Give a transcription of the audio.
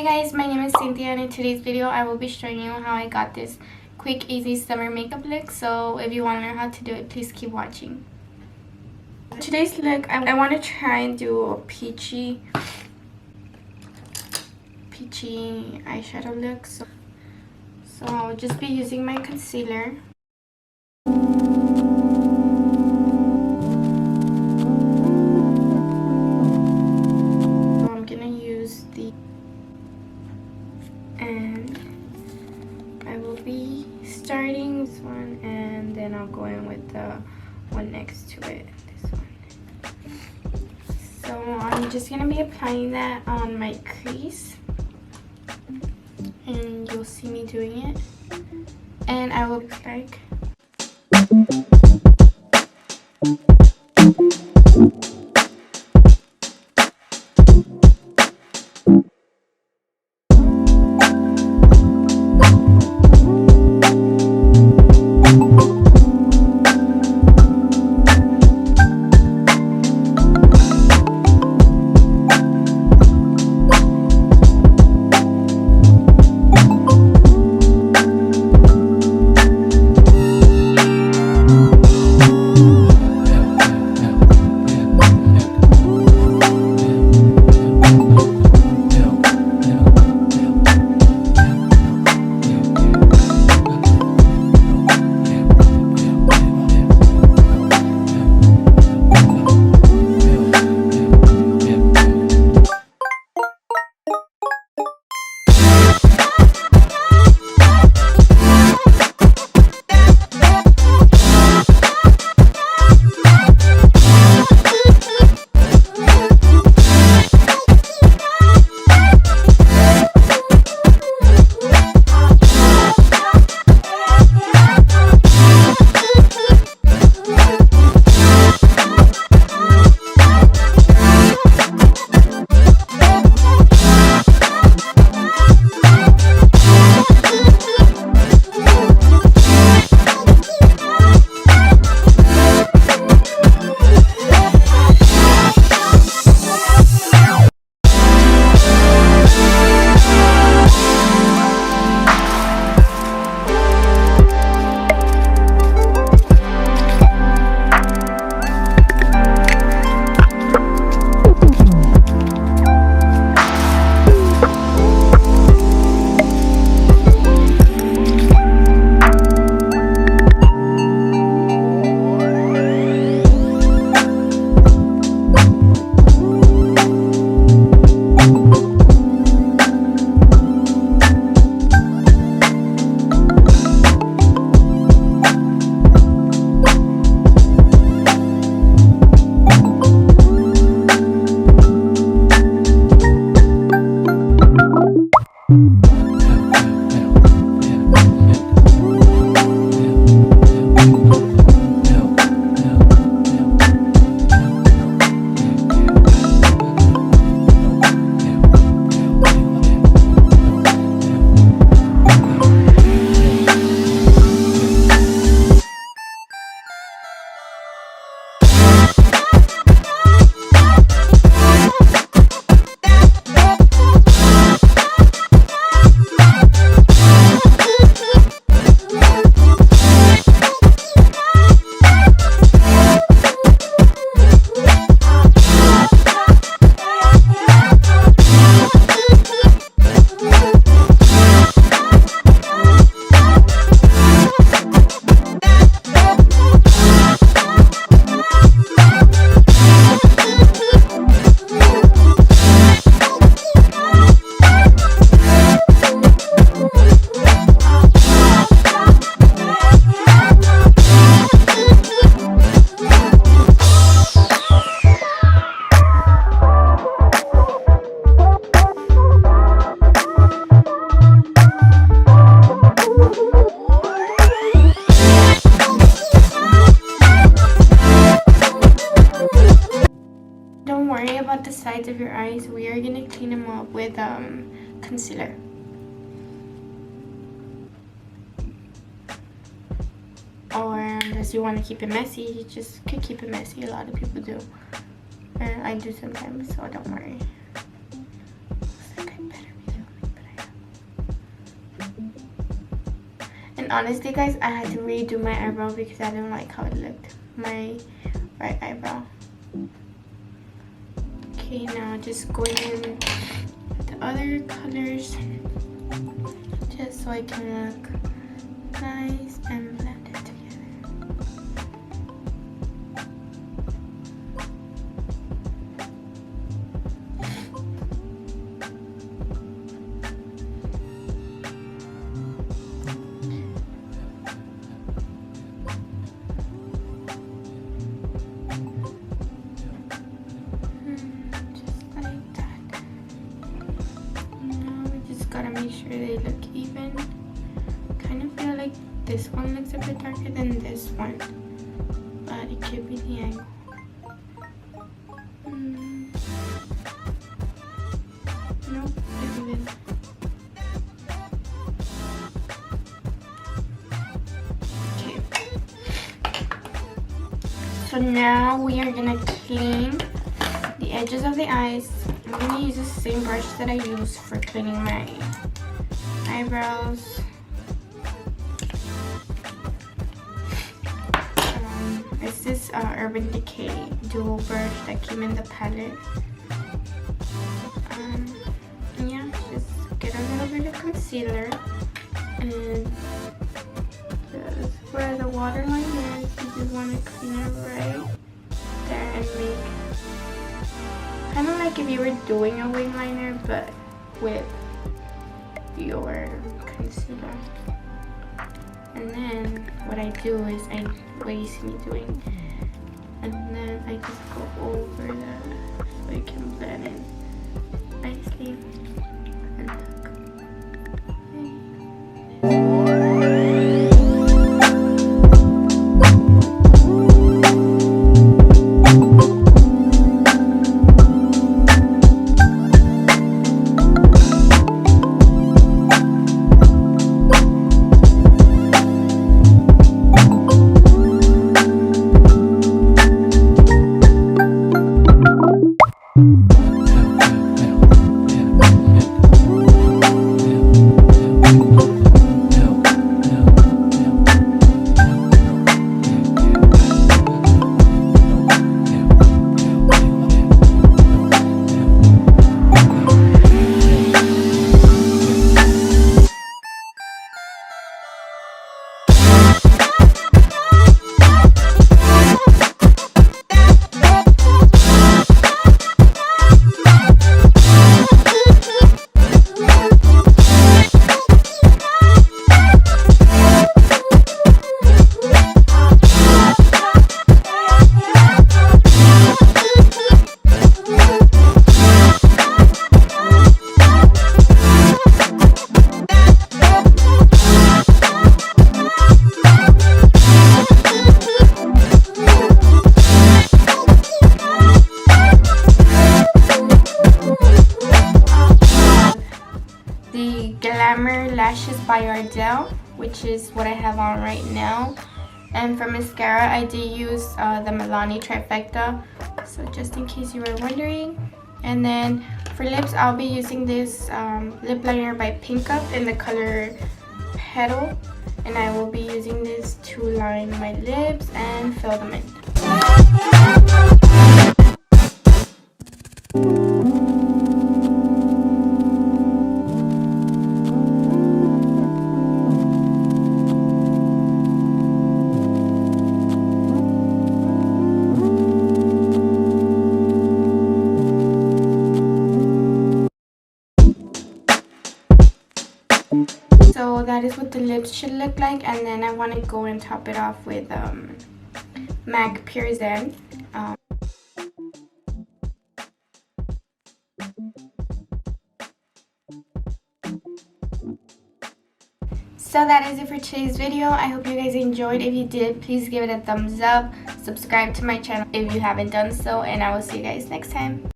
guys, my name is Cynthia, and in today's video I will be showing you how I got this quick easy summer makeup look. So if you want to learn how to do it, please keep watching. Today's look, I want to try and do a peachy eyeshadow look. So I'll just be using my concealer. And I will be starting this one, and then I'll go in with the one next to it, this one. So I'm just gonna be applying that on my crease, and you'll see me doing it, and I will look like. The sides of your eyes, we are gonna clean them up with concealer. Or unless you want to keep it messy, you just could keep it messy. A lot of people do, and I do sometimes, so don't worry. Looks like I better be doing And honestly guys, I had to redo my eyebrow because I didn't like how it looked. My right eyebrow. Okay, now just going in with the other colors just so I can look nice and blended together. Gotta make sure they look even. Kind of feel like this one looks a bit darker than this one, but it could be the angle. Nope, it's even. Okay. So now we are gonna clean the edges of the eyes. I'm gonna use the same brush that I use for cleaning my eyebrows. It's this Urban Decay dual brush that came in the palette. Yeah, just get a little bit of concealer and just where the waterline is, you just want to clean it right there and make kind of like if you were doing a wing liner, but with your concealer. And then what I do is what you see me doing, and then I just go over that so it can blend in nicely and look. Glamour lashes by Ardell, which is what I have on right now. And for mascara, I did use the Milani Trifecta, so just in case you were wondering. And then for lips, I'll be using this lip liner by Pink Up in the color Petal, and I will be using this to line my lips and fill them in. So that is what the lips should look like, and then I want to go and top it off with MAC Pure Zen. So that is it for today's video. I hope you guys enjoyed. If you did, please give it a thumbs up. Subscribe to my channel if you haven't done so, and I will see you guys next time.